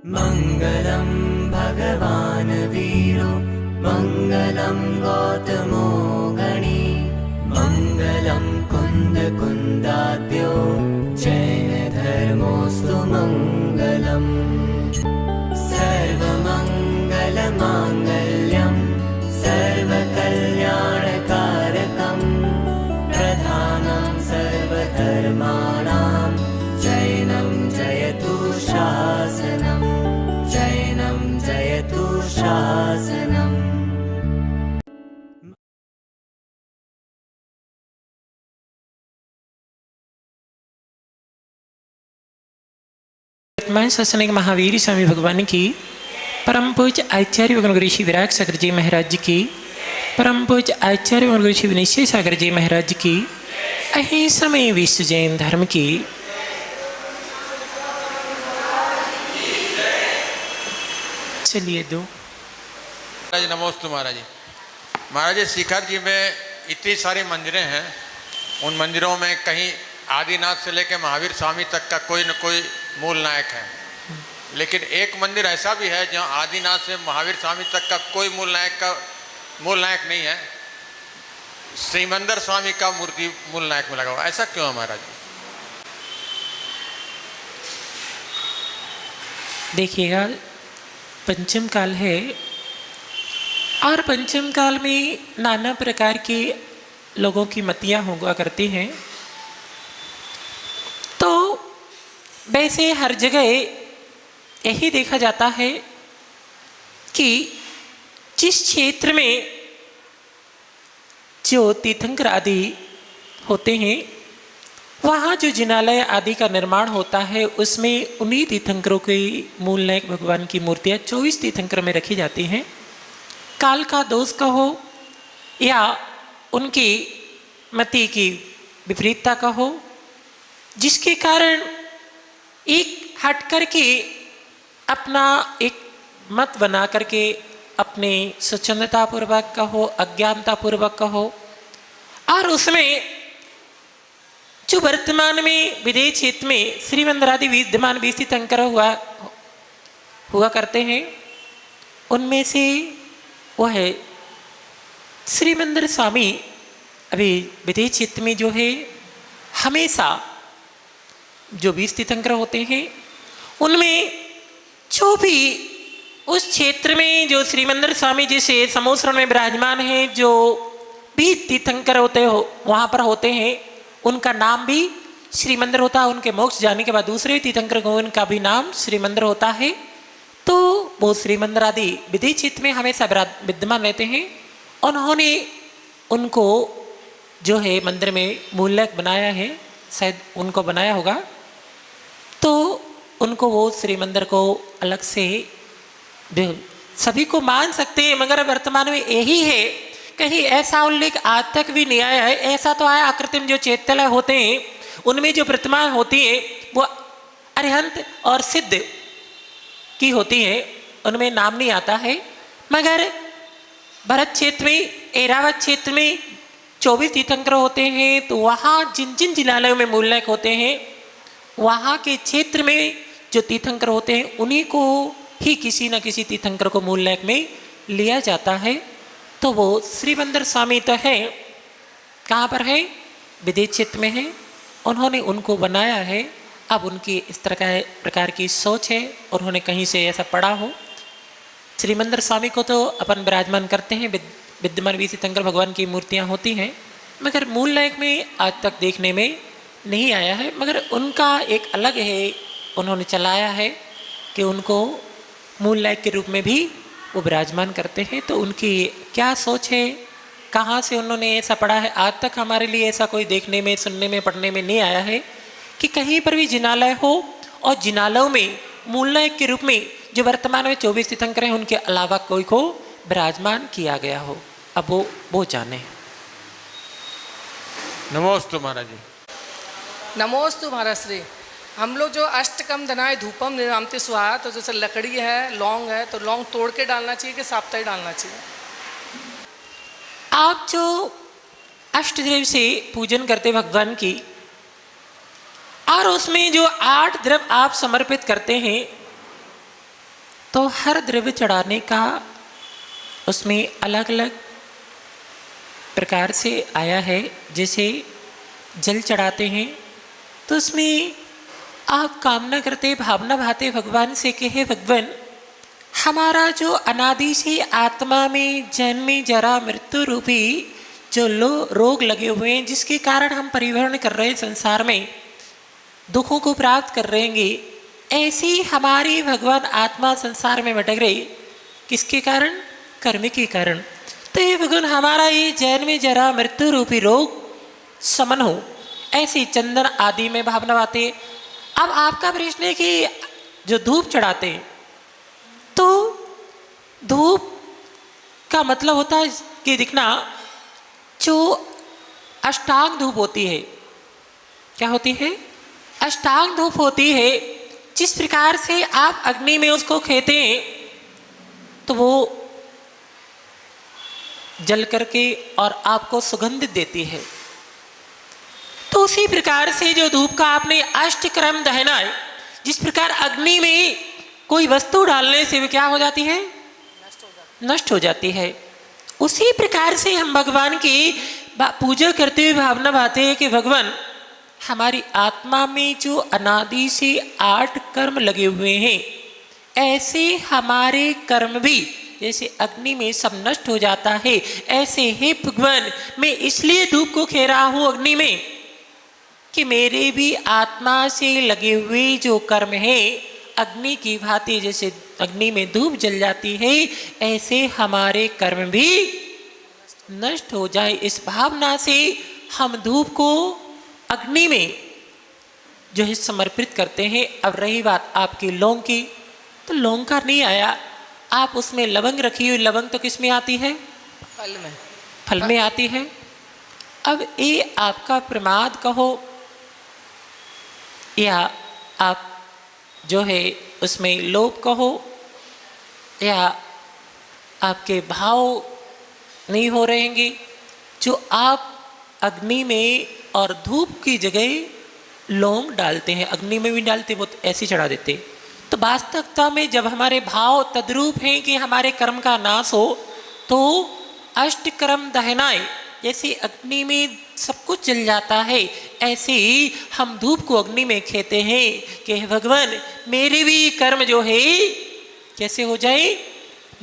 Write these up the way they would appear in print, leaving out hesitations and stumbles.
मङ्गलं भगवान् वीरो मङ्गलं गौतमो गणी मङ्गलं कुन्दकुन्दाद्यो जैनधर्मोऽस्तु मङ्गलम् सर्वमङ्गलमाङ्गल्यं सर्वकल्याणकारकं प्रधानं सर्वधर्माणां जैनं जयतु शासनम् जैनं जयतु शासनम्। सत्संग महावीर स्वामी भगवान की, परम पूज्य आचार्य गुरु ऋषि विराग सागर जी महाराज की, परम पूज्य आचार्य गुरु ऋषि विनिश्चय सागर जी महाराज की, अहिंसमय विश्व जैन धर्म की। चलिए दो महाराज नमोस्तु महाराज जी। महाराज जी शिखर जी में इतनी सारी मंदिरें हैं, उन मंदिरों में कहीं आदिनाथ से लेकर महावीर स्वामी तक का कोई न कोई मूल नायक है, लेकिन एक मंदिर ऐसा भी है जहाँ आदिनाथ से महावीर स्वामी तक का कोई मूल नायक नहीं है। श्रीमंदर स्वामी का मूर्ति मूल नायक में लगा हुआ, ऐसा क्यों है महाराज जी? देखिएगा, पंचम काल है और पंचम काल में नाना प्रकार के लोगों की मतियाँ हुआ करती हैं। तो वैसे हर जगह यही देखा जाता है कि जिस क्षेत्र में जो तीर्थंकर आदि होते हैं, वहाँ जो जिनालय आदि का निर्माण होता है, उसमें उन्हीं तीर्थंकरों की मूल नायक भगवान की मूर्तियाँ 24 तीर्थंकर में रखी जाती हैं। काल का दोष का हो या उनकी मति की विपरीतता का हो, जिसके कारण एक हट करके अपना एक मत बना करके अपने स्वच्छंदतापूर्वक का हो, अज्ञानतापूर्वक का हो, और उसमें जो वर्तमान में विदेश क्षेत्र में श्रीमंदिर आदि विद्यमान 20 तीर्थंकर हुआ करते हैं, उनमें से वह है श्रीमंदिर स्वामी। अभी विदेश क्षेत्र में जो है हमेशा जो 20 तीर्थंकर होते हैं, उनमें जो भी उस क्षेत्र में जो श्रीमंदिर स्वामी जैसे समोसरण में विराजमान हैं, जो भी तीर्थंकर होते हो वहाँ पर होते हैं, उनका नाम भी श्रीमंदिर होता है। उनके मोक्ष जाने के बाद दूसरे तीर्थंकर गोविंद का भी नाम श्रीमंदिर होता है। तो वो श्रीमंदिर आदि विदेश क्षेत्र में हमेशा विद्यमान रहते हैं। उन्होंने उनको जो है मंदिर में मूल्यक बनाया है, शायद उनको बनाया होगा, तो उनको वो श्रीमंदिर को अलग से सभी को मान सकते हैं। मगर वर्तमान में यही है, कहीं ऐसा उल्लेख आज तक भी नहीं आया है। ऐसा तो आया आकृतिम जो चैत्यालय होते हैं, उनमें जो प्रतिमा होती है वो अरिहंत और सिद्ध की होती है, उनमें नाम नहीं आता है। मगर भरत क्षेत्र में, ऐरावत क्षेत्र में 24 तीर्थंकर होते हैं। तो वहाँ जिन जिन जिलालयों में मूल नायक होते हैं, वहाँ के क्षेत्र में जो तीर्थंकर होते हैं, उन्हीं को ही किसी न किसी तीर्थंकर को मूल नायक में लिया जाता है। तो वो श्रीमंदिर स्वामी तो है, कहाँ पर है? विदेश क्षेत्र में है। उन्होंने उनको बनाया है। अब उनकी इस तरह का प्रकार की सोच है, उन्होंने कहीं से ऐसा पढ़ा हो। श्रीमंदिर स्वामी को तो अपन विराजमान करते हैं, विद्यमान 20 तीर्थंकर भगवान की मूर्तियाँ होती हैं, मगर मूल नायक में आज तक देखने में नहीं आया है। मगर उनका एक अलग है, उन्होंने चलाया है कि उनको मूल नायक के रूप में भी वो विराजमान करते हैं। तो उनकी क्या सोच है, कहाँ से उन्होंने ऐसा पढ़ा है, आज तक हमारे लिए ऐसा कोई देखने में, सुनने में, पढ़ने में नहीं आया है कि कहीं पर भी जिनालय हो और जिनालयों में मूल नायक के रूप में जो वर्तमान में 24 तीर्थंकर हैं, उनके अलावा कोई को विराजमान किया गया हो। अब वो जाने। नमोस्तु महाराज जी। नमोस्तु महाराज श्री। हम लोग जो अष्टकम धनाय धूपम निर्मामते स्वाहा, तो जैसे लकड़ी है, लौंग है, तो लौंग तोड़ के डालना चाहिए कि साप्ताह ही डालना चाहिए? आप जो अष्टदेव से पूजन करते भगवान की, और उसमें जो 8 द्रव्य आप समर्पित करते हैं, तो हर द्रव्य चढ़ाने का उसमें अलग अलग प्रकार से आया है। जैसे जल चढ़ाते हैं तो उसमें आप कामना करते, भावना भाते भगवान से कि हे भगवान, हमारा जो अनादि से आत्मा में जन्म जरा मृत्यु रूपी जो रोग लगे हुए हैं, जिसके कारण हम परिवहन कर रहे हैं संसार में, दुखों को प्राप्त कर रहेंगे, ऐसी हमारी भगवान आत्मा संसार में भटक रही, किसके कारण? कर्म के कारण। तो ये भगवान हमारा ये जन्म जरा मृत्यु रूपी रोग समन हो, ऐसी चंदन आदि में भावना आते। अब आपका प्रश्न है कि जो धूप चढ़ाते हैं, तो धूप का मतलब होता है कि दिखना, जो अष्टांग धूप होती है, क्या होती है? अष्टांग धूप होती है। जिस प्रकार से आप अग्नि में उसको खेते हैं तो वो जल करके और आपको सुगंधित देती है, तो उसी प्रकार से जो धूप का आपने अष्टक्रम दहना है, जिस प्रकार अग्नि में कोई वस्तु डालने से वो क्या हो जाती है? नष्ट हो जाती है। उसी प्रकार से हम भगवान की पूजा करते हुए भावना भाते हैं कि भगवान, हमारी आत्मा में जो अनादि से 8 कर्म लगे हुए हैं, ऐसे हमारे कर्म भी जैसे अग्नि में सब नष्ट हो जाता है, ऐसे ही भगवान मैं इसलिए धूप को खे रहा हूँ अग्नि में कि मेरे भी आत्मा से लगे हुए जो कर्म है, अग्नि की भांति जैसे अग्नि में धूप जल जाती है, ऐसे हमारे कर्म भी नष्ट हो जाए। इस भावना से हम धूप को अग्नि में जो है समर्पित करते हैं। अब रही बात आपकी लौंग की, तो लौंग का नहीं आया, आप उसमें लवंग रखी हुई, लवंग तो किस में आती है? फल में आती है। अब ये आपका प्रमाद कहो या आप जो है उसमें लोभ कहो या आपके भाव नहीं हो रहेंगे, जो आप अग्नि में और धूप की जगह लौंग डालते हैं, अग्नि में भी डालते, वो ऐसे चढ़ा देते। तो वास्तविकता में जब हमारे भाव तद्रूप हैं कि हमारे कर्म का नाश हो, तो अष्टकर्म दहनाए, जैसे अग्नि में सब कुछ जल जाता है, ऐसे ही हम धूप को अग्नि में खेते हैं कि भगवान मेरे भी कर्म जो है कैसे हो जाए?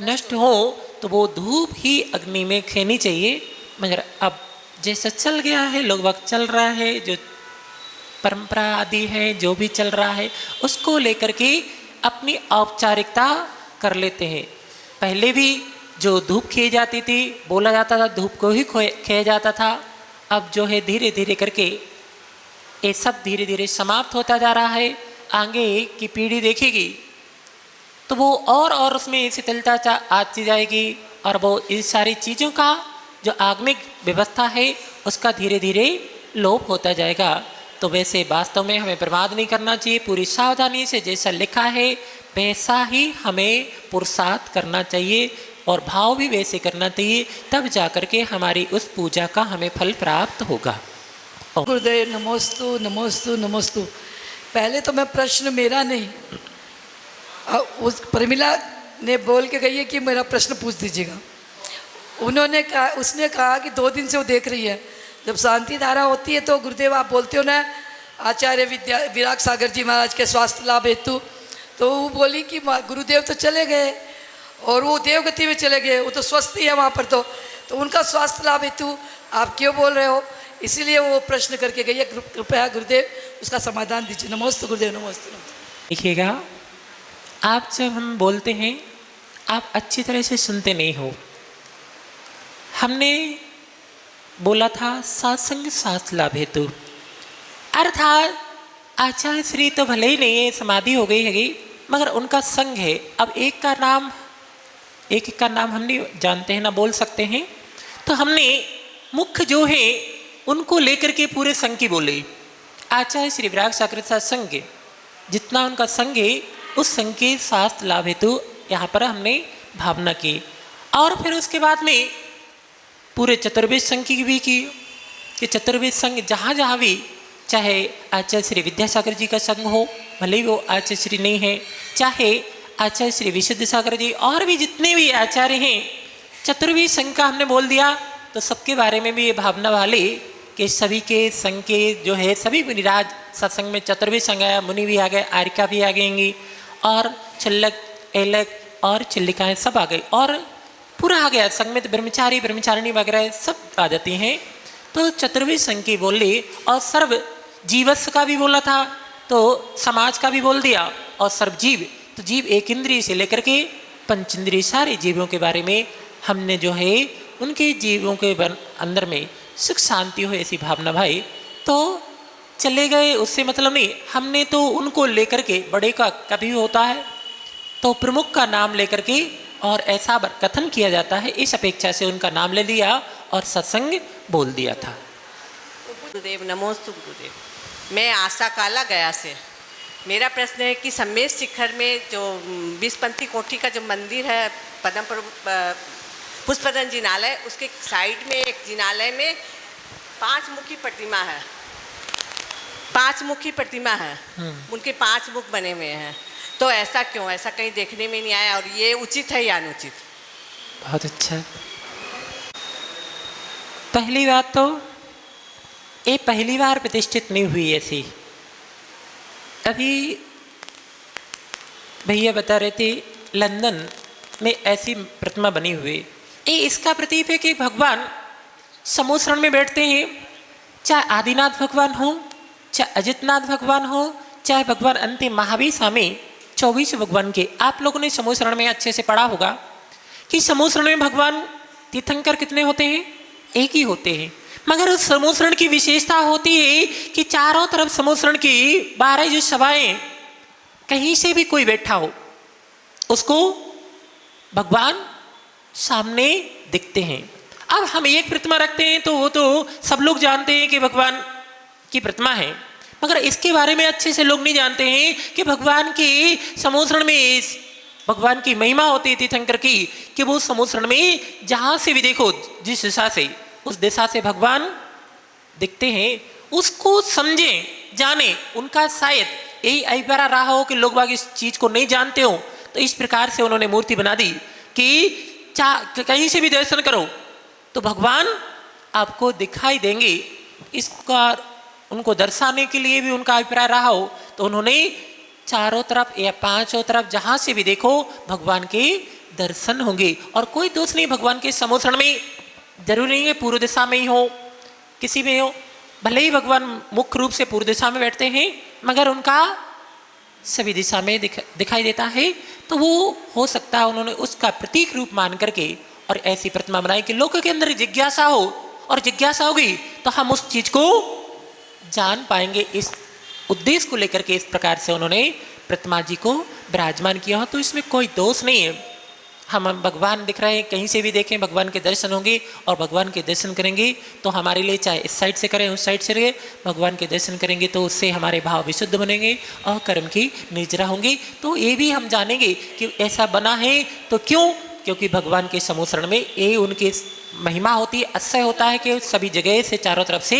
नष्ट हो। तो वो धूप ही अग्नि में खेनी चाहिए। मगर अब जैसा चल गया है, लोग वक्त चल रहा है, जो परंपरा आदि है, जो भी चल रहा है, उसको लेकर के अपनी औपचारिकता कर लेते हैं। पहले भी जो धूप खी जाती थी, बोला जाता था धूप को ही खाया जाता था। अब जो है धीरे धीरे करके ये सब धीरे धीरे समाप्त होता जा रहा है। आगे की पीढ़ी देखेगी तो वो और उसमें शिथिलता आती जाएगी, और वो इन सारी चीज़ों का जो आगमिक व्यवस्था है उसका धीरे धीरे लोप होता जाएगा। तो वैसे वास्तव में हमें प्रमाद नहीं करना चाहिए, पूरी सावधानी से जैसा लिखा है वैसा ही हमें पुरुषार्थ करना चाहिए और भाव भी वैसे करना चाहिए, तब जाकर के हमारी उस पूजा का हमें फल प्राप्त होगा। गुरुदेव नमोस्तु नमोस्तु नमोस्तु। पहले तो मैं प्रश्न मेरा नहीं, उस प्रमिला ने बोल के गई है कि मेरा प्रश्न पूछ दीजिएगा। उन्होंने कहा, उसने कहा कि 2 दिन से वो देख रही है, जब शांति धारा होती है तो गुरुदेव आप बोलते हो ना आचार्य विराग सागर जी महाराज के स्वास्थ्य लाभ हेतु, तो वो बोली कि गुरुदेव तो चले गए और वो देवगति में चले गए, वो तो स्वस्थ ही है वहाँ पर, तो उनका स्वास्थ्य लाभ हेतु आप क्यों बोल रहे हो? इसीलिए वो प्रश्न करके गई है। कृपया गुरुदेव उसका समाधान दीजिए। नमस्ते गुरुदेव। नमस्ते। देखिएगा, आप जब हम बोलते हैं आप अच्छी तरह से सुनते नहीं हो। हमने बोला था सत्संग शास्त्र लाभ हेतु, अर्थात आचार्य श्री तो भले ही नहीं है, समाधि हो गई हैगी, मगर उनका संग है। अब एक का नाम हम नहीं जानते हैं, ना बोल सकते हैं, तो हमने मुख्य जो है उनको लेकर के पूरे संघ की बोले। आचार्य श्री विराग सागर संघ, जितना उनका संघ है उस संघ के शास्त्र लाभ हेतु यहाँ पर हमने भावना की। और फिर उसके बाद में पूरे चतुर्वेद संघ की भी की कि चतुर्वेद संघ जहाँ जहाँ भी, चाहे आचार्य श्री विद्यासागर जी का संघ हो, भले ही वो आचार्य श्री नहीं है, चाहे आचार्य श्री विशुद्ध सागर जी और भी जितने भी आचार्य हैं, चतुर्वेद संघ का हमने बोल दिया, तो सबके बारे में भी ये भावना वाले कि सभी के संघ के जो है सभी मुनिराज सत्संग में चतुर्वेद संघ आया, मुनि भी आ गए, आर्यिका भी आ गएंगी और छल्लक एलक और चिल्लिकाएँ सब आ गई और पूरा आ गया संघ में। तो ब्रह्मचारी ब्रह्मचारिणी वगैरह सब आ जाती हैं। तो चतुर्वेद संघ की बोल ली और सर्व जीवस्व का भी बोला था, तो समाज का भी बोल दिया और सर्वजीव, तो जीव एक इंद्रिय से लेकर के पंच इंद्रिय सारे जीवों के बारे में हमने जो है उनके जीवों के अंदर में सुख शांति हो ऐसी भावना भाई, तो चले गए, उससे मतलब नहीं। हमने तो उनको लेकर के, बड़े का कभी होता है तो प्रमुख का नाम लेकर के और ऐसा कथन किया जाता है, इस अपेक्षा से उनका नाम ले लिया और सत्संग बोल दिया था। गुरुदेव नमोस्तु गुरुदेव। मैं आशा काला गया से, मेरा प्रश्न है कि सम्मेश शिखर में जो 20पंथी कोठी का जो मंदिर है पद्म पुष्पदन जिनालय, उसके साइड में एक जिनालय में 5 मुखी प्रतिमा है, 5 मुखी प्रतिमा है, उनके 5 मुख बने हुए हैं। तो ऐसा क्यों? ऐसा कहीं देखने में नहीं आया और ये उचित है या अनुचित? बहुत अच्छा। पहली बात तो ये पहली बार प्रतिष्ठित नहीं हुई ऐसी। अभी भैया बता रहे थे लंदन में ऐसी प्रतिमा बनी हुई। ये इसका प्रतीक है कि भगवान समूह शरण में बैठते हैं, चाहे आदिनाथ भगवान हो, चाहे अजितनाथ भगवान हो, चाहे भगवान अंतिम महावीर स्वामी 24 भगवान के। आप लोगों ने समूह शरण में अच्छे से पढ़ा होगा कि समूह शरण में भगवान तीर्थंकर कितने होते हैं? एक ही होते हैं। मगर उस समूह शरण की विशेषता होती है कि चारों तरफ समूह शरण की 12 जो सभाएं, कहीं से भी कोई बैठा हो उसको भगवान सामने दिखते हैं। अब हम एक प्रतिमा रखते हैं तो वो तो सब लोग जानते हैं कि भगवान की प्रतिमा है, मगर इसके बारे में अच्छे से लोग नहीं जानते हैं कि भगवान की समूह शरण में भगवान की महिमा होती थी तीर्थंकर की, कि वो समूह शरण में जहाँ से भी देखो, जिस दिशा से, उस दिशा से भगवान दिखते हैं। उसको समझें, जाने, उनका शायद यही अभिप्राय रहा हो कि लोग बाग इस चीज़ को नहीं जानते हो, तो इस प्रकार से उन्होंने मूर्ति बना दी कि कहीं से भी दर्शन करो तो भगवान आपको दिखाई देंगे। इसका उनको दर्शाने के लिए भी उनका अभिप्राय रहा हो, तो उन्होंने चारों तरफ या 5 तरफ जहाँ से भी देखो भगवान के दर्शन होंगे। और कोई दोष नहीं, भगवान के समूह शरण में जरूरी नहीं है पूर्व दिशा में ही हो, किसी में हो, भले ही भगवान मुख्य रूप से पूर्व दिशा में बैठते हैं मगर उनका सभी दिशा में दिखाई देता है। तो वो हो सकता है उन्होंने उसका प्रतीक रूप मान करके और ऐसी प्रतिमा बनाई कि लोगों के अंदर जिज्ञासा हो, और जिज्ञासा होगी तो हम उस चीज़ को जान पाएंगे। इस उद्देश्य को लेकर के इस प्रकार से उन्होंने प्रतिमा जी को विराजमान किया। तो इसमें कोई दोष नहीं है। हम भगवान दिख रहे हैं, कहीं से भी देखें भगवान के दर्शन होंगे, और भगवान के दर्शन करेंगे तो हमारे लिए चाहे इस साइड से करें उस साइड से रहे, भगवान के दर्शन करेंगे तो उससे हमारे भाव विशुद्ध बनेंगे और कर्म की निर्जरा होंगी। तो ये भी हम जानेंगे कि ऐसा बना है तो क्यों, क्योंकि भगवान के समूह शरण में ये उनकी महिमा होती है। अश्चर्य होता है कि सभी जगह से चारों तरफ से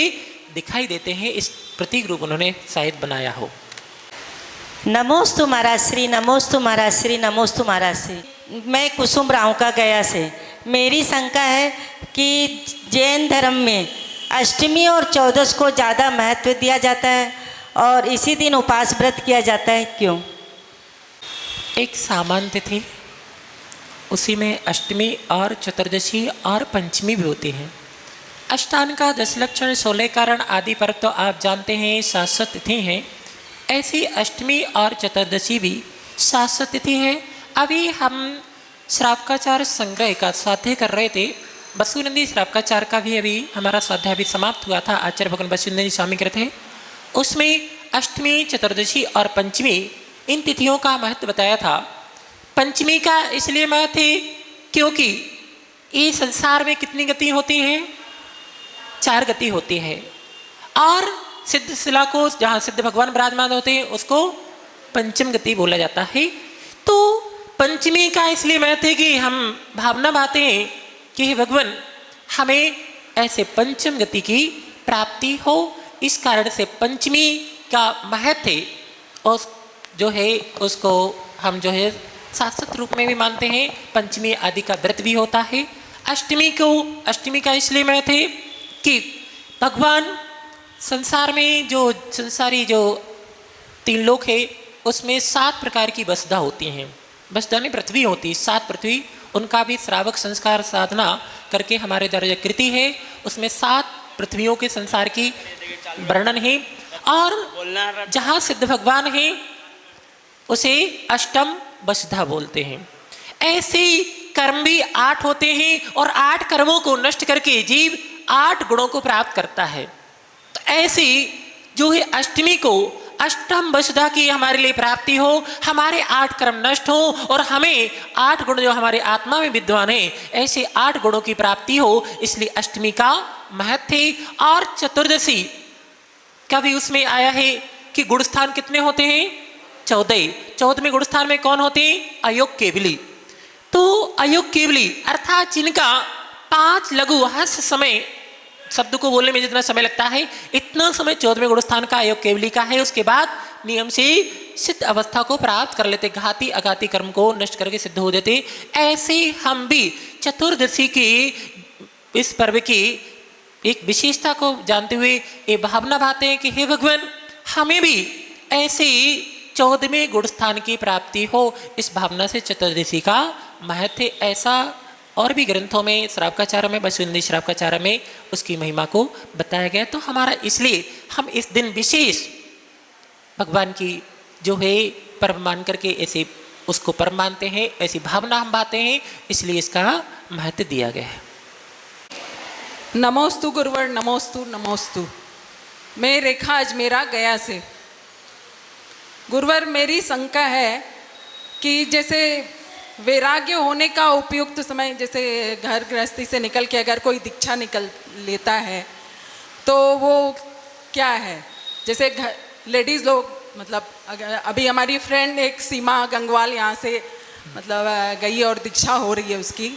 दिखाई देते हैं। इस प्रतीक रूप उन्होंने शायद बनाया हो। नमोस्तु महाराज श्री, नमोस्तु महाराज श्री, नमोस्तु महाराज श्री। मैं कुसुम राव का गया से, मेरी शंका है कि जैन धर्म में अष्टमी और 14 को ज़्यादा महत्व दिया जाता है और इसी दिन उपवास व्रत किया जाता है, क्यों? एक सामान्य तिथि, उसी में अष्टमी और चतुर्दशी और पंचमी भी होती हैं। अष्टांग का 10 लक्षण 16 कारण आदि पर्व तो आप जानते हैं शाश्वत तिथि हैं। ऐसी अष्टमी और चतुर्दशी भी शाश्वत तिथि है। अभी हम श्रावकाचार संग्रह का स्वाध्याय कर रहे थे। बसुनंदी श्रावकाचार का भी अभी हमारा स्वाध्याय भी समाप्त हुआ था, आचार्य भगवान बसुनंदी स्वामी करे थे। उसमें अष्टमी, चतुर्दशी और पंचमी इन तिथियों का महत्व बताया था। पंचमी का इसलिए महत्व है क्योंकि ये संसार में कितनी गति होती है? 4 गति होती है। और सिद्ध शिला को, जहाँ सिद्ध भगवान विराजमान होते हैं, उसको पंचम गति बोला जाता है। तो पंचमी का इसलिए महत्व है कि हम भावना भाते हैं कि हे भगवान हमें ऐसे पंचम गति की प्राप्ति हो। इस कारण से पंचमी का महत्व है, और जो है उसको हम जो है शाश्वत रूप में भी मानते हैं। पंचमी आदि का व्रत भी होता है। अष्टमी का इसलिए महत्व है कि भगवान संसार में जो संसारी जो 3 लोक है उसमें 7 प्रकार की वसुधा होती हैं। वसुधा नहीं, पृथ्वी होती है, 7 पृथ्वी, उनका भी श्रावक संस्कार साधना करके हमारे द्वारा कृति है, उसमें 7 पृथ्वियों के संसार की वर्णन है। और जहाँ सिद्ध भगवान है उसे अष्टम वसुधा बोलते हैं। ऐसे कर्म भी 8 होते हैं और 8 कर्मों को नष्ट करके जीव 8 गुणों को प्राप्त करता है। तो ऐसी जो है अष्टमी को अष्टम वसुधा की हमारे लिए प्राप्ति हो, हमारे 8 कर्म नष्ट हो और हमें 8 गुण जो हमारे आत्मा में विद्वान है ऐसे 8 गुणों की प्राप्ति हो, इसलिए अष्टमी का महत्व है। और चतुर्दशी का भी उसमें आया है कि गुण स्थान कितने होते हैं? 14। 14वें गुण स्थान में कौन होते हैं? अयोग केवली। तो अयोग केवली अर्थात जिनका 5 लघु हस्त समय, शब्द को बोलने में जितना समय लगता है इतना समय 14वें गुण स्थान का अयोग केवली का है। उसके बाद नियम से सिद्ध अवस्था को प्राप्त कर लेते, घाती अघाती कर्म को नष्ट करके सिद्ध हो जाते। ऐसे हम भी चतुर्दशी की इस पर्व की एक विशेषता को जानते हुए ये भावना भाते हैं कि हे भगवान हमें भी ऐसे 14वें गुण स्थान की प्राप्ति हो। इस भावना से चतुर्दशी का महत्व ऐसा और भी ग्रंथों में, श्रावकाचार्य में, वसुंधरी श्रावकाचार्य में उसकी महिमा को बताया गया। तो हमारा इसलिए हम इस दिन विशेष भगवान की जो है पर्व मान करके ऐसे उसको पर्व मानते हैं, ऐसी भावना हम बाते हैं, इसलिए इसका महत्व दिया गया है। नमोस्तु गुरुवर, नमोस्तु नमोस्तु। मैं रेखा अजमेरा गया से। गुरुवर मेरी शंका है कि जैसे वैराग्य होने का उपयुक्त समय, जैसे घर गृहस्थी से निकल के अगर कोई दीक्षा निकल लेता है तो वो क्या है? जैसे लेडीज़ लोग, मतलब अभी हमारी फ्रेंड एक सीमा गंगवाल यहाँ से मतलब गई और दीक्षा हो रही है उसकी,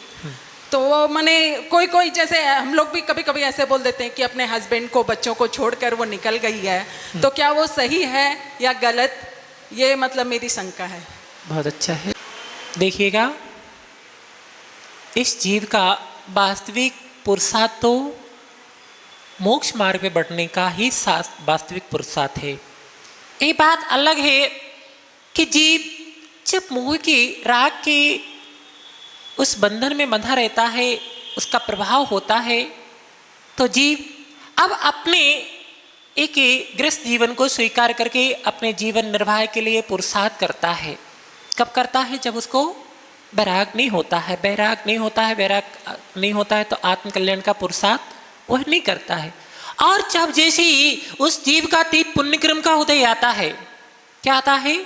तो वो मैंने कोई जैसे हम लोग भी कभी कभी ऐसे बोल देते हैं कि अपने हस्बैंड को, बच्चों को छोड़कर वो निकल गई है, तो क्या वो सही है या गलत? ये मतलब मेरी शंका है। बहुत अच्छा है। देखिएगा, इस जीव का वास्तविक पुरुषार्थ तो मोक्ष मार्ग पे बढ़ने का ही वास्तविक पुरुषार्थ है। ये बात अलग है कि जीव जब मोह की, राग के उस बंधन में बंधा रहता है, उसका प्रभाव होता है, तो जीव अब अपने एक गृहस्थ जीवन को स्वीकार करके अपने जीवन निर्वाह के लिए पुरुषार्थ करता है। कब करता है? जब उसको वैराग नहीं होता है। वैराग नहीं होता है तो आत्मकल्याण का पुरुषार्थ वह नहीं करता है। और जब जैसे ही उस जीव का तीव्र पुण्यक्रम का उदय आता है, क्या आता है?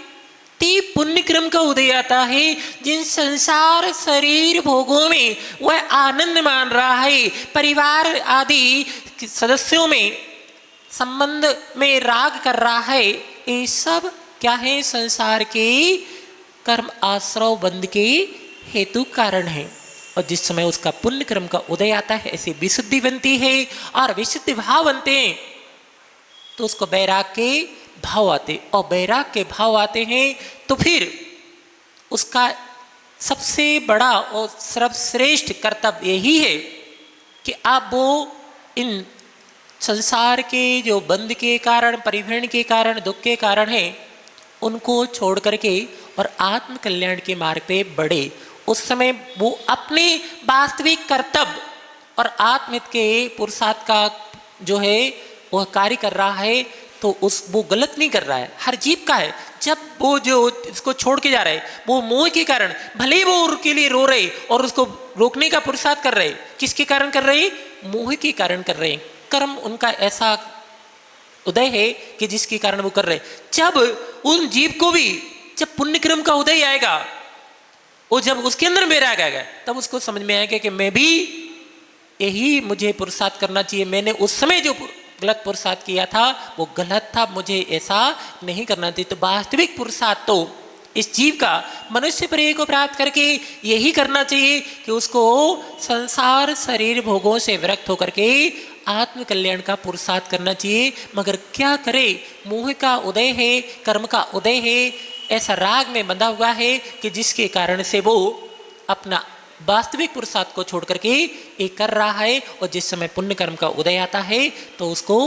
तीव्र पुण्यक्रम का उदय आता है। जिन संसार शरीर भोगों में वह आनंद मान रहा है, परिवार आदि सदस्यों में संबंध में राग कर रहा है, ये सब क्या है? संसार के कर्म आश्रव बंध के हेतु कारण है। और जिस समय उसका पुण्य कर्म का उदय आता है, ऐसी विशुद्धि बनती है और विशुद्धि भाव बनते हैं, तो उसको वैराग के भाव आते, और वैराग के भाव आते हैं तो फिर उसका सबसे बड़ा और सर्वश्रेष्ठ कर्तव्य यही है कि आप वो इन संसार के जो बंध के कारण, परिभ्रमण के कारण, दुख के कारण है, उनको छोड़ करके और आत्म कल्याण के मार्ग पे बढ़े। उस समय वो अपने वास्तविक कर्तव्य और आत्मित के पुरुषार्थ का जो है वह कार्य कर रहा है, तो वो गलत नहीं कर रहा है, हर जीव का है। जब वो जो इसको छोड़ के जा रहे, वो मोह के कारण, भले वो उनके लिए रो रहे और उसको रोकने का पुरुषार्थ कर रहे, किसके कारण कर रहे? मोह के कारण कर रहे। कर्म उनका ऐसा उदय है कि जिसके कारण वो कर रहे। जब उन जीव को भी जब पुण्य क्रम का उदय आएगा, वो जब उसके अंदर वैराग आएगा, तब उसको समझ में आएगा कि मैं भी यही मुझे पुरुषार्थ करना चाहिए। मैंने उस समय जो गलत पुरुषार्थ किया था वो गलत था, मुझे ऐसा नहीं करना चाहिए। तो वास्तविक पुरुषार्थ तो इस जीव का मनुष्य प्रिय को प्राप्त करके यही करना चाहिए कि उसको संसार शरीर भोगों से विरक्त होकर के आत्म कल्याण का पुरुषार्थ करना चाहिए। मगर क्या करे? मोह का उदय है, कर्म का उदय है, ऐसा राग में बंधा हुआ है कि जिसके कारण से वो अपना वास्तविक पुरुषार्थ को छोड़ करके एक कर रहा है, और जिस समय पुण्य कर्म का उदय आता है तो उसको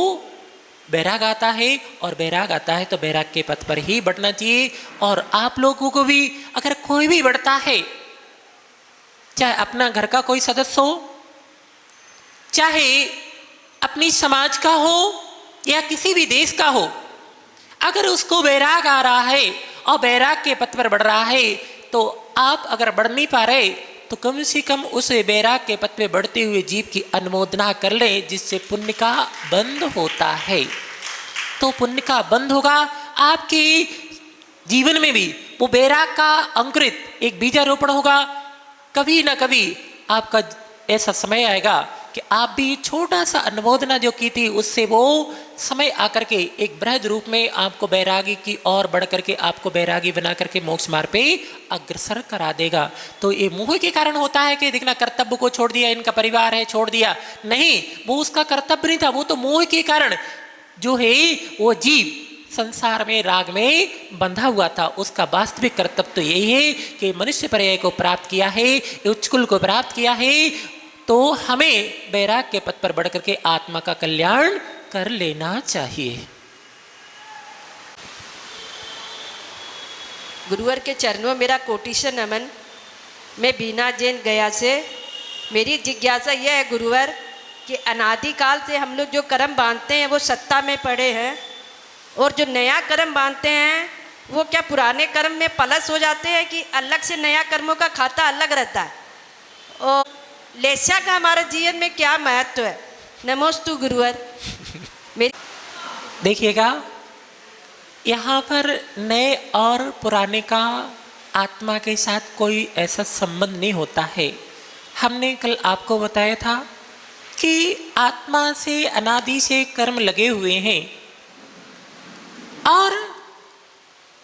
बैराग आता है, और बैराग आता है तो बैराग के पथ पर ही बढ़ना चाहिए। और आप लोगों को भी अगर कोई भी बढ़ता है, चाहे अपना घर का कोई सदस्य हो, चाहे अपनी समाज का हो या किसी भी देश का हो, अगर उसको बैराग आ रहा है और बैराग के पथ पर बढ़ रहा है, तो आप अगर बढ़ नहीं पा रहे तो कम से कम उस बैराग के पथ पे बढ़ते हुए जीव की अनुमोदना कर ले, जिससे पुण्य का बंध होता है। तो पुण्य का बंध होगा, आपके जीवन में भी वो बैराग का अंकुरित एक बीजारोपण होगा। कभी ना कभी आपका ऐसा समय आएगा कि आप भी छोटा सा अनुमोदना जो की थी, उससे वो समय आकर के एक बृहद रूप में आपको बैरागी की ओर बढ़ करके आपको बैरागी बना करके मोक्ष मार्ग पे अग्रसर करा देगा। तो ये मोह के कारण होता है कि देखना कर्तव्य को छोड़ दिया, इनका परिवार है छोड़ दिया, नहीं, वो उसका कर्तव्य नहीं था, वो तो मोह के कारण जो है वो जीव संसार में राग में बंधा हुआ था। उसका वास्तविक कर्तव्य तो यही है कि मनुष्य पर्याय को प्राप्त किया है, उच्चकुल को प्राप्त किया है, तो हमें बैराग के पथ पर बढ़ करके आत्मा का कल्याण कर लेना चाहिए। गुरुवर के चरणों में मेरा कोटिशन नमन। मैं बीना जैन गया से, मेरी जिज्ञासा यह है गुरुवर कि अनादिकाल से हम लोग जो कर्म बांधते हैं वो सत्ता में पड़े हैं, और जो नया कर्म बांधते हैं वो क्या पुराने कर्म में पलस हो जाते हैं कि अलग से नया कर्मों का खाता अलग रहता है? और लेस्या का हमारे जीवन में क्या महत्व है? नमोस्तु गुरुवर। मेरी देखिएगा, यहाँ पर नए और पुराने का आत्मा के साथ कोई ऐसा संबंध नहीं होता है। हमने कल आपको बताया था कि आत्मा से अनादि से कर्म लगे हुए हैं, और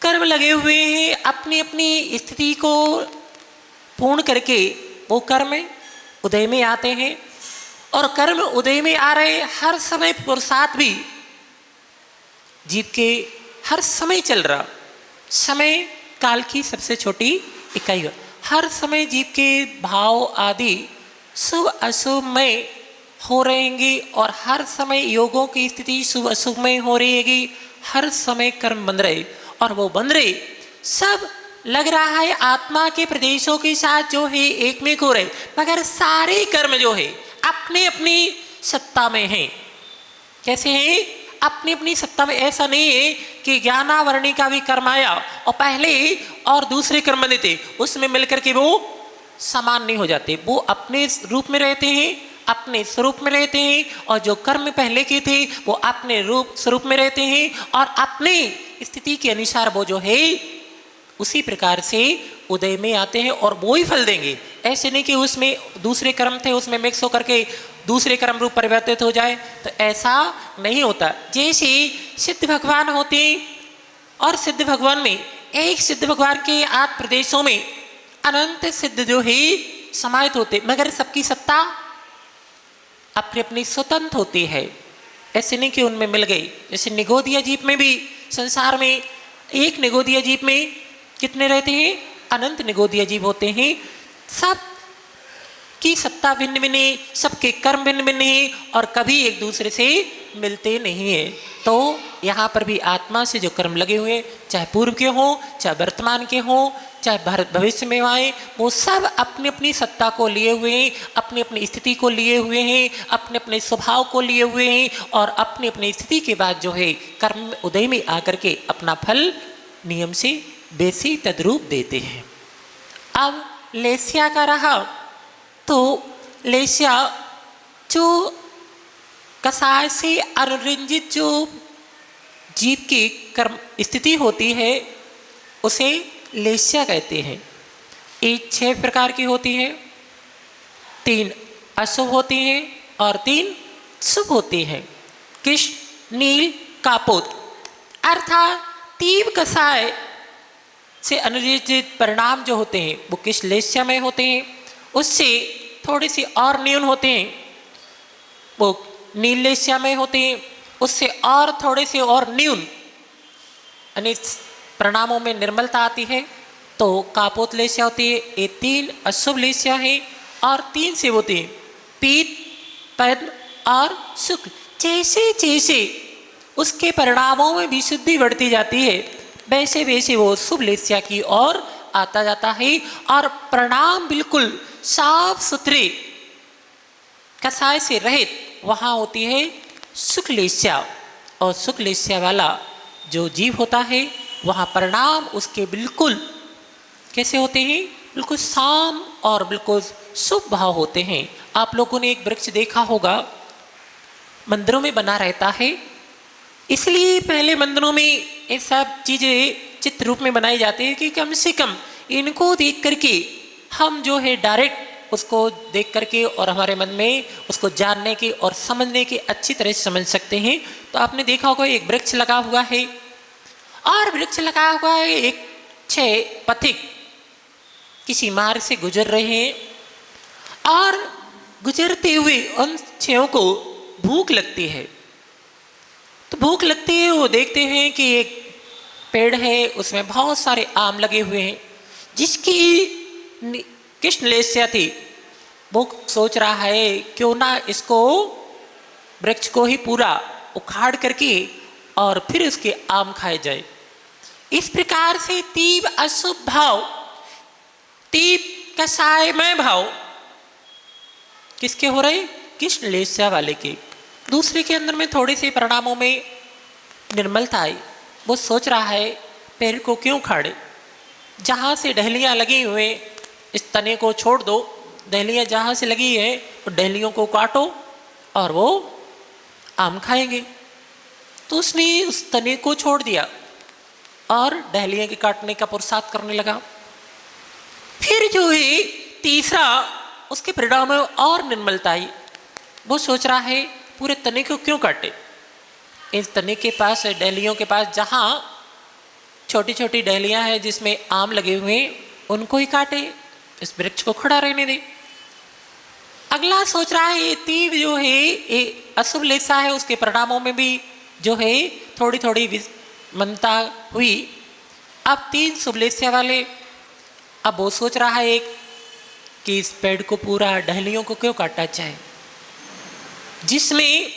कर्म लगे हुए हैं अपनी अपनी स्थिति को पूर्ण करके वो कर्म उदय में आते हैं, और कर्म उदय में आ रहे हर समय पुरुषार्थ भी जीव के हर समय चल रहा। समय काल की सबसे छोटी इकाई है। हर समय जीव के भाव आदि शुभ अशुभ में हो रहेंगी, और हर समय योगों की स्थिति शुभ अशुभ में हो रहेगी। हर समय कर्म बंध रहे, और वो बंध रहे सब लग रहा है आत्मा के प्रदेशों के साथ जो है एक में हो रहे, मगर सारे कर्म जो है अपनी अपनी सत्ता में हैं। कैसे हैं? अपनी अपनी सत्ता में। ऐसा नहीं है कि ज्ञानावरणी का भी कर्म आया और पहले और दूसरे कर्म बने थे, उसमें मिलकर के वो समान नहीं हो जाते। वो अपने रूप में रहते हैं, अपने स्वरूप में रहते हैं, और जो कर्म पहले के थे वो अपने रूप स्वरूप में रहते हैं, और अपनी स्थिति के अनुसार वो जो है उसी प्रकार से उदय में आते हैं और वो ही फल देंगे। ऐसे नहीं कि उसमें दूसरे कर्म थे उसमें मिक्स होकर के दूसरे कर्म रूप परिवर्तित हो जाए, तो ऐसा नहीं होता। जैसे सिद्ध भगवान होते, और सिद्ध भगवान में एक सिद्ध भगवान के 8 प्रदेशों में अनंत सिद्ध जो है समाहित होते, मगर सबकी सत्ता अपनी अपनी स्वतंत्र होती है। ऐसे नहीं कि उनमें मिल गई। जैसे निगोदिया जीप में भी संसार में एक निगोदिया जीप में कितने रहते हैं? अनंत निगोदिया जीव होते हैं। सब की सत्ता भिन्न भिन्न है, सबके कर्म भिन्न भिन्न है, और कभी एक दूसरे से मिलते नहीं है। तो यहाँ पर भी आत्मा से जो कर्म लगे हुए, चाहे पूर्व के हों, चाहे वर्तमान के हों, चाहे भविष्य में आए, वो सब अपनी अपनी सत्ता को लिए हुए हैं, अपनी अपनी स्थिति को लिए हुए हैं, अपने अपने स्वभाव को लिए हुए हैं, और अपनी अपनी स्थिति के बाद जो है कर्म उदय में आकर के अपना फल नियम से बेसी तद्रूप देते हैं। अब लेस्या का रहा, तो लेस्या जो कसाय से अनुरंजित जो जीव की कर्म स्थिति होती है उसे लेस्या कहते हैं। ये 6 प्रकार की होती है। 3 अशुभ होती हैं और 3 शुभ होती हैं। कृष्ण, नील, कापोत, अर्थात तीव्र कसाय से अनुरंजित परिणाम जो होते हैं वो किस लेस्या में होते हैं, उससे थोड़ी सी और न्यून होते हैं वो नील लेस्या में होते हैं, उससे और थोड़े से और न्यून यानी प्रणामों में निर्मलता आती है तो कापोत लेस्या होती है। ये 3 अशुभ लेस्या है और 3 शिव होती है, पीत, पद्म और शुक्ल। जैसे जैसे उसके परिणामों में विशुद्धि बढ़ती जाती है वैसे वैसे वो शुभ लेस्या की ओर आता जाता है और प्रणाम बिल्कुल साफ सुथरे कसाय से रहित वहाँ होती है शुक्लेस्या। और शुक्लेस्या वाला जो जीव होता है वहाँ परिणाम उसके बिल्कुल कैसे होते हैं, बिल्कुल शाम और बिल्कुल शुभ भाव होते हैं। आप लोगों ने एक वृक्ष देखा होगा मंदिरों में बना रहता है, इसलिए पहले मंदिरों में ये सब चीज़ें चित्र रूप में बनाई जाती है कि कम से कम इनको देख करके हम जो है डायरेक्ट उसको देख करके और हमारे मन में उसको जानने के और समझने के अच्छी तरह से समझ सकते हैं। तो आपने देखा होगा एक वृक्ष लगा हुआ है और वृक्ष लगा हुआ है, एक 6 पथिक किसी मार्ग से गुजर रहे हैं और गुजरते हुए उन 6 को भूख लगती है। तो भूख लगती है, वो देखते हैं कि एक पेड़ है उसमें बहुत सारे आम लगे हुए हैं, जिसकी कृष्ण लेस्या थी वो सोच रहा है क्यों ना इसको वृक्ष को ही पूरा उखाड़ करके और फिर उसके आम खाए जाए। इस प्रकार से तीव्र अशुभ भाव, तीव्र कसायमय भाव किसके हो रहे, कृष्ण लेस्या वाले के। दूसरे के अंदर में थोड़े से परिणामों में निर्मलता आई, वो सोच रहा है पेड़ को क्यों खाड़े, जहाँ से डहलियाँ लगी हुए इस तने को छोड़ दो, डहलियाँ जहाँ से लगी है वो डहलियों को काटो और वो आम खाएंगे। तो उसने उस तने को छोड़ दिया और डहलियाँ के काटने का पुरुषार्थ करने लगा। फिर जो है तीसरा उसके परिणाम में और निर्मलता आई, वो सोच रहा है पूरे तने को क्यों काटे, इस तने के पास डहलियों के पास जहाँ छोटी छोटी डहलियाँ हैं जिसमें आम लगे हुए हैं उनको ही काटे, इस वृक्ष को खड़ा रहने दे। अगला सोच रहा है ये तीव जो है ये अशुभ लेसा है, उसके परिणामों में भी जो है थोड़ी थोड़ी मनता हुई। अब 3 शुभ लेस्या वाले, अब वो सोच रहा है कि इस पेड़ को पूरा डहलियों को क्यों काटा जाए, जिसमें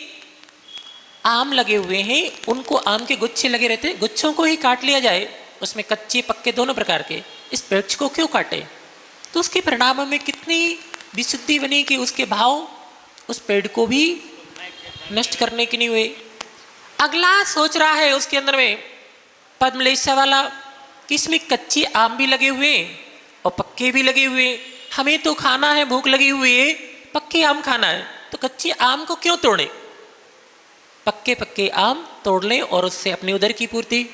आम लगे हुए हैं उनको आम के गुच्छे लगे रहते हैं, गुच्छों को ही काट लिया जाए, उसमें कच्चे पक्के दोनों प्रकार के, इस वृक्ष को क्यों काटे। तो उसके परिणाम में कितनी विशुद्धि बनी कि उसके भाव उस पेड़ को भी नष्ट करने के नहीं हुए। अगला सोच रहा है उसके अंदर में पद्मलेस्या वाला कि इसमें कच्चे आम भी लगे हुए हैं और पक्के भी लगे हुए हैं, हमें तो खाना है, भूख लगी हुई है, पक्के आम खाना है, तो कच्चे आम को क्यों तोड़े, पक्के पक्के आम तोड़ लें और उससे अपनी उदर की पूर्ति।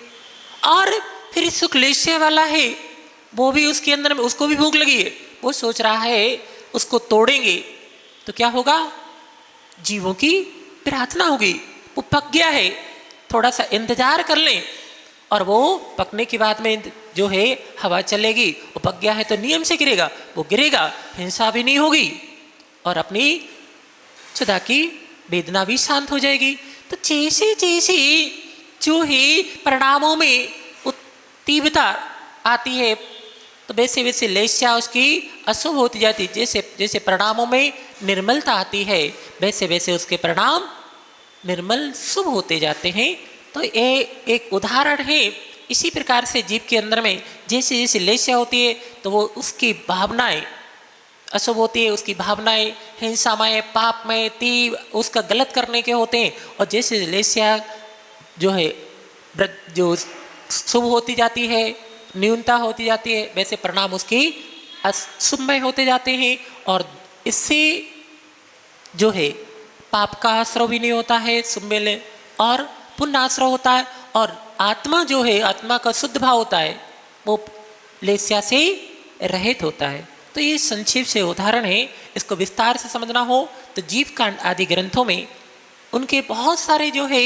और फिर शुक्लेस्या वाला है वो भी उसके अंदर में उसको भी भूख लगी है, वो सोच रहा है उसको तोड़ेंगे तो क्या होगा, जीवों की प्रार्थना होगी, वो पक गया है, थोड़ा सा इंतजार कर लें और वो पकने के बाद में जो है हवा चलेगी, वो पक गया है तो नियम से गिरेगा, वो गिरेगा, हिंसा भी नहीं होगी और अपनी क्षुधा की वेदना भी शांत हो जाएगी। तो जैसे जैसे जो है परिणामों में तीव्रता आती है तो वैसे वैसे लेस्या उसकी अशुभ होती जाती है, जैसे जैसे परिणामों में निर्मलता आती है वैसे वैसे उसके परिणाम निर्मल शुभ होते जाते हैं। तो ये एक उदाहरण है। इसी प्रकार से जीव के अंदर में जैसे जैसे लेस्या होती है तो वो उसकी भावनाएं अशुभ होती है, उसकी भावनाएं हिंसामय, पापमय, तीव्र उसका गलत करने के होते हैं, और जैसे लेस्या जो है जो शुभ होती जाती है, न्यूनता होती जाती है, वैसे परिणाम उसकी अशुभमय होते जाते हैं और इससे जो है पाप का आश्रय भी नहीं होता है शुभ में और पुण्य आश्रय होता है, और आत्मा जो है आत्मा का शुद्ध भाव होता है वो लेस्या से रहित होता है। तो ये संक्षेप से उदाहरण है, इसको विस्तार से समझना हो तो जीव कांड आदि ग्रंथों में उनके बहुत सारे जो है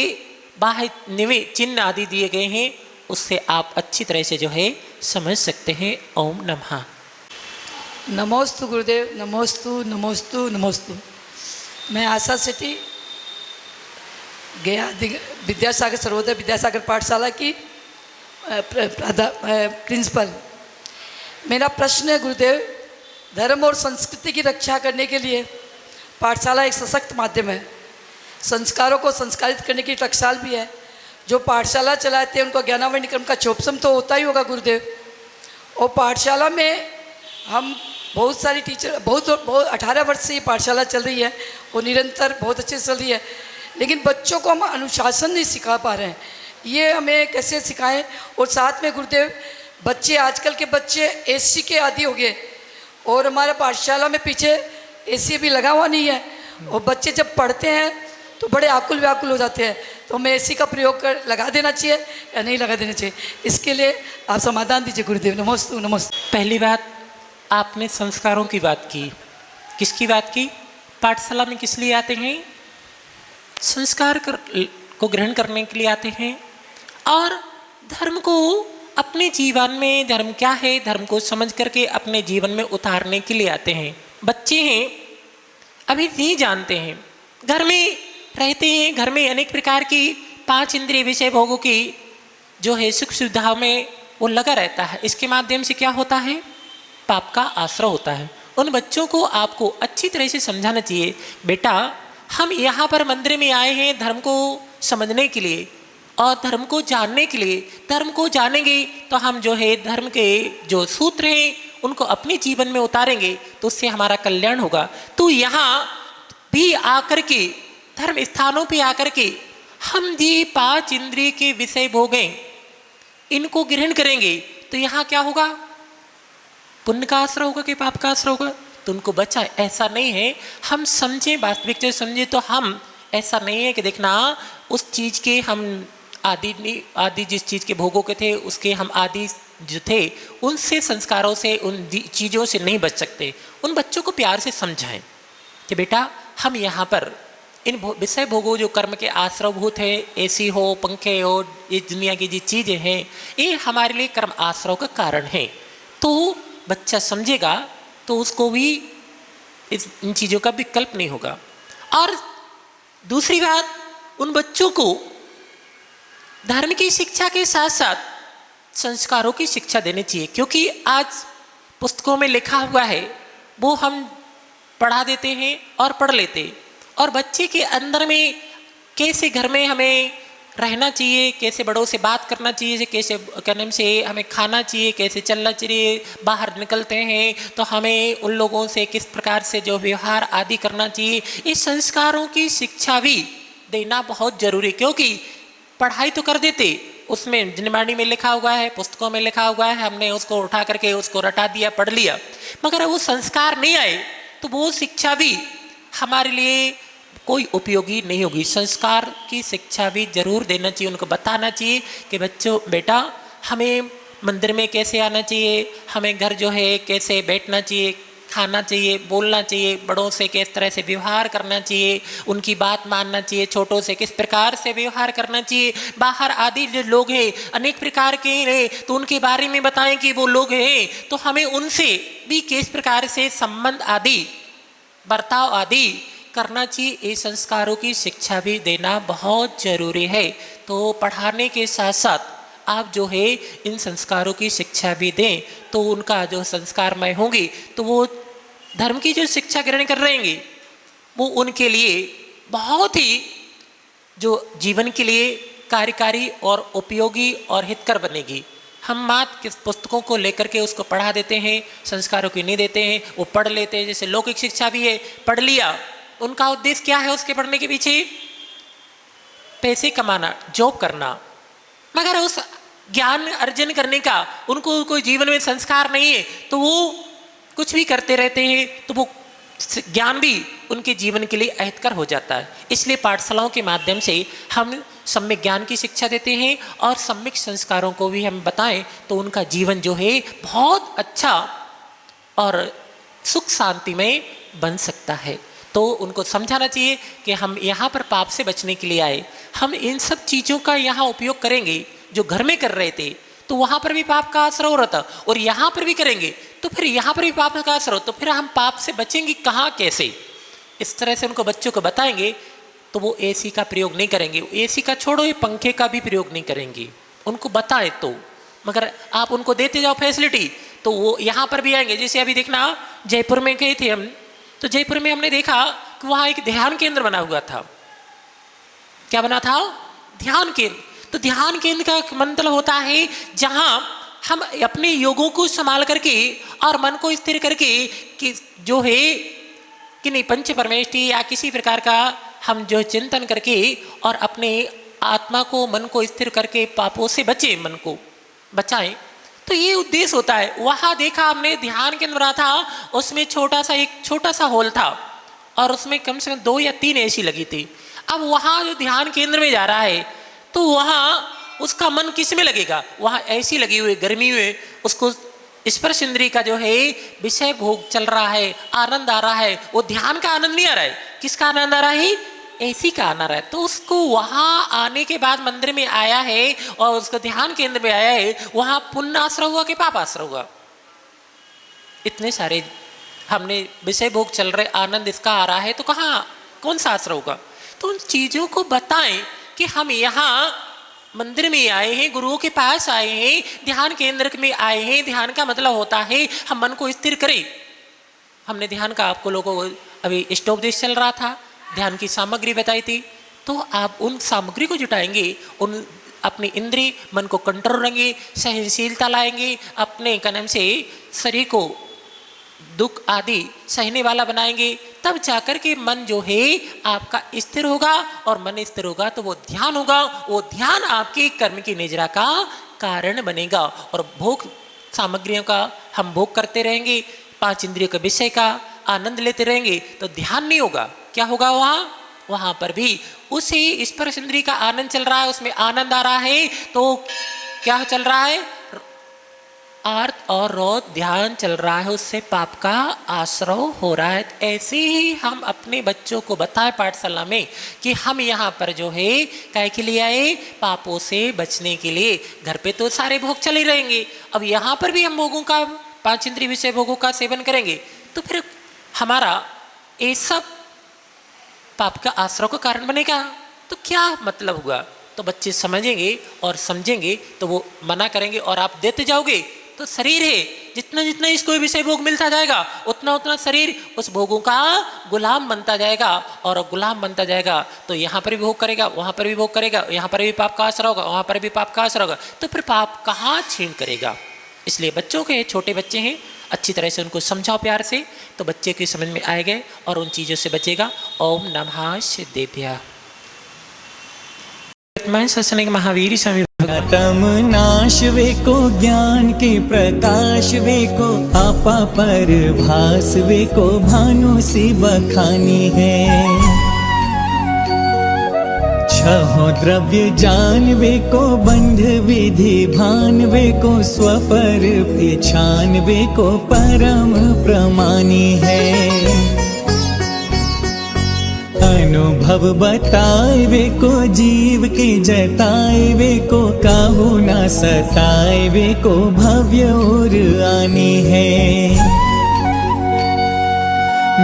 बाह्य निवे चिन्ह आदि दिए गए हैं, उससे आप अच्छी तरह से जो है समझ सकते हैं। ओम नमः। नमोस्तु गुरुदेव, नमोस्तु नमोस्तु नमोस्तु। मैं आशा सेठी गया विद्यासागर सर्वोदय विद्यासागर पाठशाला की प्रिंसिपल, मेरा प्रश्न है गुरुदेव, धर्म और संस्कृति की रक्षा करने के लिए पाठशाला एक सशक्त माध्यम है। संस्कारों को संस्कारित करने की टकसाल भी है। जो पाठशाला चलाते हैं उनको ज्ञानावरण क्रम का चोपसम तो होता ही होगा गुरुदेव। और पाठशाला में हम बहुत सारी टीचर, बहुत 18 वर्ष से ये पाठशाला चल रही है और निरंतर बहुत अच्छे से चल रही है, लेकिन बच्चों को हम अनुशासन नहीं सिखा पा रहे हैं। ये हमें कैसे सिखाएं? और साथ में गुरुदेव, बच्चे, आजकल के बच्चे एसी के आदी हो गए और हमारे पाठशाला में पीछे एसी भी लगा हुआ नहीं है, और बच्चे जब पढ़ते हैं तो बड़े आकुल व्याकुल हो जाते हैं। तो हमें एसी का प्रयोग कर लगा देना चाहिए या नहीं लगा देना चाहिए? इसके लिए आप समाधान दीजिए गुरुदेव। नमोस्तु नमोस्तु। पहली बात, आपने संस्कारों की बात की। किसकी बात की? पाठशाला में किस लिए आते हैं? संस्कार को ग्रहण करने के लिए आते हैं और धर्म को अपने जीवन में, धर्म क्या है, धर्म को समझ करके अपने जीवन में उतारने के लिए आते हैं। बच्चे हैं, अभी नहीं जानते हैं, घर में रहते हैं, घर में अनेक प्रकार की 5 इंद्रिय विषय भोगों की जो है सुख सुविधाओं में वो लगा रहता है। इसके माध्यम से क्या होता है? पाप का आश्रय होता है। उन बच्चों को आपको अच्छी तरह से समझाना चाहिए, बेटा हम यहाँ पर मंदिर में आए हैं धर्म को समझने के लिए और धर्म को जानने के लिए। धर्म को जानेंगे तो हम जो है धर्म के जो सूत्र हैं उनको अपने जीवन में उतारेंगे तो उससे हमारा कल्याण होगा। तो यहाँ भी आकर के, धर्म स्थानों पे आकर के हम ये 5 इंद्रिय के विषय भोगें, इनको ग्रहण करेंगे तो यहाँ क्या होगा? पुण्य का आश्रय होगा कि पाप का आश्रय होगा? तो उनको बचा। ऐसा नहीं है, हम समझें, वास्तविक से समझें तो हम, ऐसा नहीं है कि देखना उस चीज़ के हम आदि जिस चीज़ के भोगों के थे उसके हम आदि जो थे उनसे, संस्कारों से, उन चीज़ों से नहीं बच सकते। उन बच्चों को प्यार से समझाएं कि बेटा हम यहाँ पर इन विषय भोगों जो कर्म के आश्रयभूत है, एसी हो, पंखे हो, इस दुनिया की जो चीज़ें हैं ये हमारे लिए कर्म आश्रय का कारण है। तो बच्चा समझेगा तो उसको भी इन चीज़ों का विकल्प नहीं होगा। और दूसरी बात, उन बच्चों को धर्म की शिक्षा के साथ साथ संस्कारों की शिक्षा देनी चाहिए, क्योंकि आज पुस्तकों में लिखा हुआ है वो हम पढ़ा देते हैं और पढ़ लेते, और बच्चे के अंदर में कैसे घर में हमें रहना चाहिए, कैसे बड़ों से बात करना चाहिए, कैसे क्या नाम से हमें खाना चाहिए, कैसे चलना चाहिए, बाहर निकलते हैं तो हमें उन लोगों से किस प्रकार से जो व्यवहार आदि करना चाहिए, इस संस्कारों की शिक्षा भी देना बहुत जरूरी। क्योंकि पढ़ाई तो कर देते, उसमें जिनवाणी में लिखा हुआ है, पुस्तकों में लिखा हुआ है, हमने उसको उठा करके उसको रटा दिया, पढ़ लिया, मगर वो संस्कार नहीं आए तो वो शिक्षा भी हमारे लिए कोई उपयोगी नहीं होगी। संस्कार की शिक्षा भी जरूर देना चाहिए, उनको बताना चाहिए कि बच्चों, बेटा हमें मंदिर में कैसे आना चाहिए, हमें घर जो है कैसे बैठना चाहिए, खाना चाहिए, बोलना चाहिए, बड़ों से किस तरह से व्यवहार करना चाहिए, उनकी बात मानना चाहिए, छोटों से किस प्रकार से व्यवहार करना चाहिए। बाहर आदि जो लोग हैं अनेक प्रकार के हैं तो उनके बारे में बताएं कि वो लोग हैं तो हमें उनसे भी किस प्रकार से संबंध आदि, बर्ताव आदि करना चाहिए। ये संस्कारों की शिक्षा भी देना बहुत जरूरी है। तो पढ़ाने के साथ साथ आप जो है इन संस्कारों की शिक्षा भी दें तो उनका जो संस्कारमय होंगी तो वो धर्म की जो शिक्षा ग्रहण कर रहेंगे वो उनके लिए बहुत ही जो जीवन के लिए कार्यकारी और उपयोगी और हितकर बनेगी। हम मात्र किस पुस्तकों को लेकर के उसको पढ़ा देते हैं, संस्कारों की नहीं देते हैं, वो पढ़ लेते हैं। जैसे लौकिक शिक्षा भी है, पढ़ लिया, उनका उद्देश्य क्या है उसके पढ़ने के पीछे? पैसे कमाना, जॉब करना, मगर उस ज्ञान अर्जन करने का उनको कोई जीवन में संस्कार नहीं है तो वो कुछ भी करते रहते हैं, तो वो ज्ञान भी उनके जीवन के लिए अहितकर हो जाता है। इसलिए पाठशालाओं के माध्यम से हम सम्यक ज्ञान की शिक्षा देते हैं और सम्यक संस्कारों को भी हम बताएं तो उनका जीवन जो है बहुत अच्छा और सुख शांति में बन सकता है। तो उनको समझाना चाहिए कि हम यहाँ पर पाप से बचने के लिए आए, हम इन सब चीज़ों का यहाँ उपयोग करेंगे जो घर में कर रहे थे तो वहाँ पर भी पाप का आश्रय हो रहा था और यहाँ पर भी करेंगे तो फिर यहाँ पर भी पाप का आश्रय हो, तो फिर हम पाप से बचेंगे कहाँ, कैसे? इस तरह से उनको बच्चों को बताएंगे तो वो एसी का प्रयोग नहीं करेंगे, एसी का छोड़ो ये पंखे का भी प्रयोग नहीं करेंगे। उनको बताएं तो मगर आप उनको देते जाओ फैसिलिटी तो वो यहाँ पर भी आएंगे। जैसे अभी देखना जयपुर में गए थे हम, तो जयपुर में हमने देखा कि वहाँ एक ध्यान केंद्र बना हुआ था। क्या बना था? ध्यान केंद्र। तो ध्यान केंद्र का मतलब होता है जहाँ हम अपने योगों को संभाल करके और मन को स्थिर करके कि जो है कि नहीं पंच परमेष्टि या किसी प्रकार का हम जो चिंतन करके और अपने आत्मा को मन को स्थिर करके पापों से बचे, मन को बचाएं। तो ये उद्देश्य होता है। वहाँ देखा हमने ध्यान केंद्र बना था, उसमें एक छोटा सा हॉल था और उसमें कम से कम 2 या 3 एसी लगी थी। अब वहाँ जो ध्यान केंद्र में जा रहा है तो वहाँ उसका मन किस में लगेगा? वहाँ ऐसी लगी हुई गर्मी हुई, उसको स्पर्श इंद्रिय का जो है विषय भोग चल रहा है, आनंद आ रहा है। वो ध्यान का आनंद नहीं आ रहा है, किसका आनंद आ रहा है? ऐसी का आना रहा है। तो उसको वहाँ आने के बाद मंदिर में आया है और उसको ध्यान केंद्र में आया है, वहाँ पुण्य आश्रय हुआ कि पाप आश्रय हुआ? इतने सारे हमने विषय भोग चल रहे, आनंद इसका आ रहा है, तो कहाँ कौन सा आश्रय होगा? तो उन चीज़ों को बताएं कि हम यहाँ मंदिर में आए हैं, गुरुओं के पास आए हैं, ध्यान केंद्र में आए हैं। ध्यान का मतलब होता है हम मन को स्थिर करें। हमने ध्यान का आपको लोगों को अभी इष्टोपदेश चल रहा था, ध्यान की सामग्री बताई थी। तो आप उन सामग्री को जुटाएंगे, उन अपने इंद्रिय मन को कंट्रोल करेंगे, सहनशीलता लाएंगे, अपने कदम से शरीर को दुख आदि सहने वाला बनाएंगे, तब जाकर के मन जो है आपका स्थिर होगा। और मन स्थिर होगा तो वो ध्यान होगा, वो ध्यान आपके कर्म की निजरा का कारण बनेगा। और भोग सामग्रियों का हम भोग करते रहेंगे, 5 इंद्रियों के विषय का आनंद लेते रहेंगे, तो ध्यान नहीं होगा। क्या होगा? वहाँ पर भी उसी स्पर्श इंद्रिय का आनंद चल रहा है, उसमें आनंद आ रहा है, तो क्या चल रहा है? आर्त और रोध ध्यान चल रहा है, उससे पाप का आश्रय हो रहा है। ऐसे ही हम अपने बच्चों को बताएं पाठशाला में कि हम यहाँ पर जो है काय के लिए आए? पापों से बचने के लिए। घर पे तो सारे भोग चले रहेंगे, अब यहाँ पर भी हम भोगों का 5 इंद्रिय विषय भोगों का सेवन करेंगे, तो फिर हमारा ये सब पाप का आश्रय का कारण बनेगा। तो क्या मतलब हुआ? तो बच्चे समझेंगे और समझेंगे तो वो मना करेंगे और आप देते जाओगे। तो शरीर है, जितना जितना इसको विषय भोग मिलता जाएगा उतना उतना शरीर उस भोगों का गुलाम बनता जाएगा। और गुलाम बनता जाएगा तो यहाँ पर भी भोग करेगा, वहाँ पर भी भोग करेगा, यहाँ पर भी पाप का आश्रय होगा, वहाँ पर भी पाप का आश्रय होगा। तो फिर पाप कहाँ छीन करेगा? इसलिए बच्चों के, छोटे बच्चे हैं, अच्छी तरह से उनको समझाओ प्यार से, तो बच्चे की समझ में आएगा और उन चीज़ों से बचेगा। ओम नमः शिवाय। मैं सत्संग महावीर स्वामी तम नाश वे को ज्ञान के प्रकाश वे को आपा पर भास वे को भानु सी बखानी है। छहो द्रव्य जान वे को बंध विधि भान वे को स्वपर पहचान वे को परम प्रमानी है। अनुभव बताए वे को जीव के जताए वे को काहू ना सताए वे को भव्य और आनी है।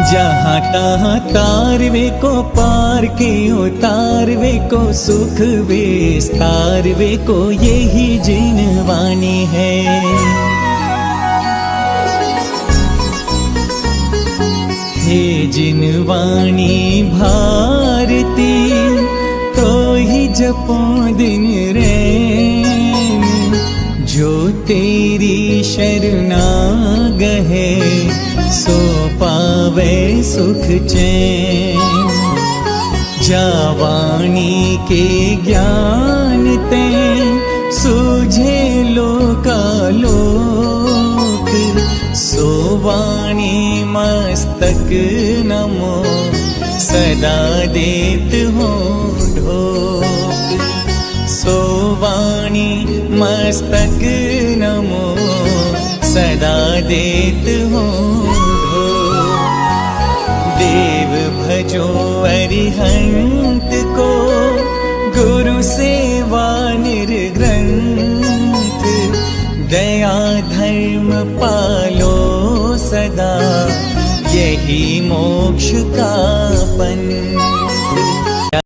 जहाँ तहाँ तार वे को पार के उतार वे को सुख विस्तार वे को यही जिनवानी है। हे जिनवाणी भारती तो ही जपो दिन रैन, जो तेरी शरणागह सो पावे सुख चैन। जावाणी के ज्ञान ते सूझे लोकालोक, सोवाणी मस्तक नमो सदा देत हो ढोक। सोवाणी मस्तक नमो सदा देत हो ढोक। देव भजो अरिहंत को गुरु सेवा निर्ग्रंथ, दया धर्म पालो सदा यही मोक्ष का